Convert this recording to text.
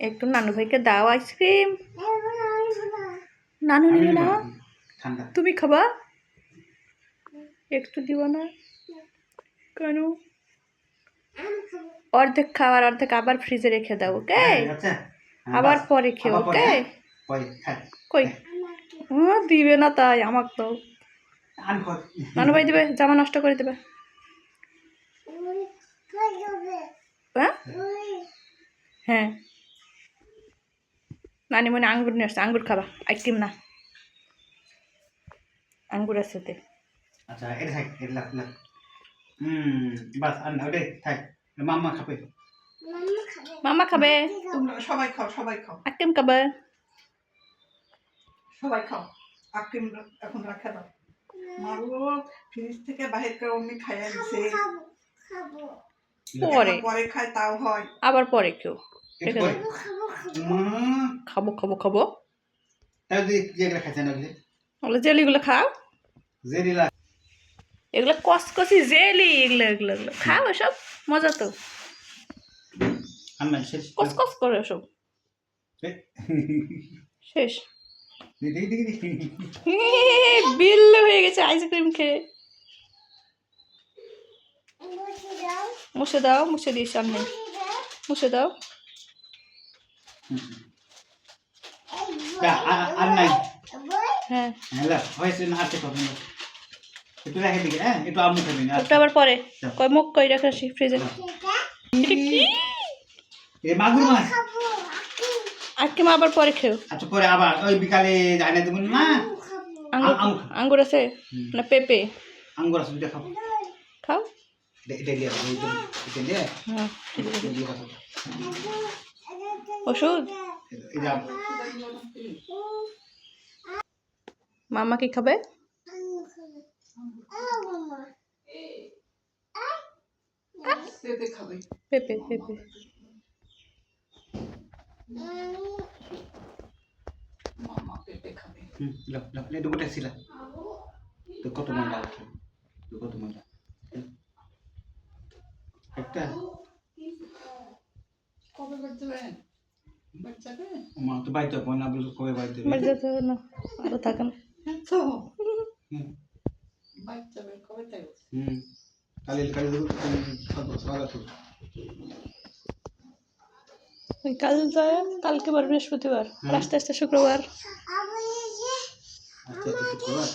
একটু নানু ভাইকে দাও আইসক্রিম। নানু নিবে না? তুমি খাবা? একটু দিব না কেন? অর্ধেক খাওয়ার অর্ধেক আবার ফ্রিজে রেখে দাও, ওকে? আবার পরে খেও, ওকে? কই দিবে না তাই আমাকে তো নানু ভাই দিবে, জামা নষ্ট করে দেবে। হ্যাঁ নানি মনে আঙ্গুর নিয়ে আসছে, আঙ্গুর খাবা, আইসক্রিম না, আঙ্গুর আছে তে। আচ্ছা এটা থাক, এটা লাগ লাগ। বাস আর না, ওটাই থাক। মাম্মা খাবে, মামা খাবে, তোমরা সবাই খাও, সবাই খাও, আইসক্রিম খাবে, সবাই খাও। আইসক্রিম এখন রাখা দাও। মারো ফ্রিজ থেকে বাহির করে অমনি খাইয়া দিছে। পরে পরে খায় তাও হয়, আবার পরে কেউ একটু পরে। খাবো খাবো খাবো। তাহলে তুই যেগুলো খাচ্ছেন ওগুলো ওগুলো জেলিগুলো খাও, জেরিলা এগুলো কসকসি জেলি, এগুলো এগুলো এগুলো খাও, এসব মজা তো, আন্না শেষ কসকস করে সব শেষ। বিল্লু হয়ে গেছে আইসক্রিম খেয়ে। মুছে দাও, মুছে দিই সামনে, মুছে দাও। আর নাই হ্যাঁ হ্যালো হয়েছে না, হাতে খাবেন একটু রেখে দিকে। হ্যাঁ একটু আম্মু খাবেন ওটা আবার পরে কয় মুখ কই রাখা আসি ফ্রিজে। এটা কি? এই মাগুর মাছ। আইসক্রিম আবার পরে খেও। আচ্ছা পরে আবার ওই বিকালে যাই না তুমি না। আঙ্গুর আছে না পেঁপে? আঙ্গুর আছে, দুটা খাও। খাও। এটা দিয়ে এটা দিয়ে হ্যাঁ এটা দিয়ে খাও। ওষুধ এই যাও। মামা কি খাবে? পেঁপে খাবে। পেঁপে পেঁপে মামা পেঁপে খাবে। লাও লাও এই দুটো ছিল তো কত মজা আছে, তো কত মজা একটা। কবে বাচ্চাবেন? বাচ্চাবে মা তো বাইতে হবে না, বলে কবে বাইতে হবে। মরে যেতে হবে না, আরো থাকেন। তো হুম বাচ্চাবে কবে তাই? কাল কাল সকালে তো কাল যায়, কালকে বার বৃহস্পতিবার, আর আস্তে আস্তে শুক্রবার। আচ্ছা শুক্রবার।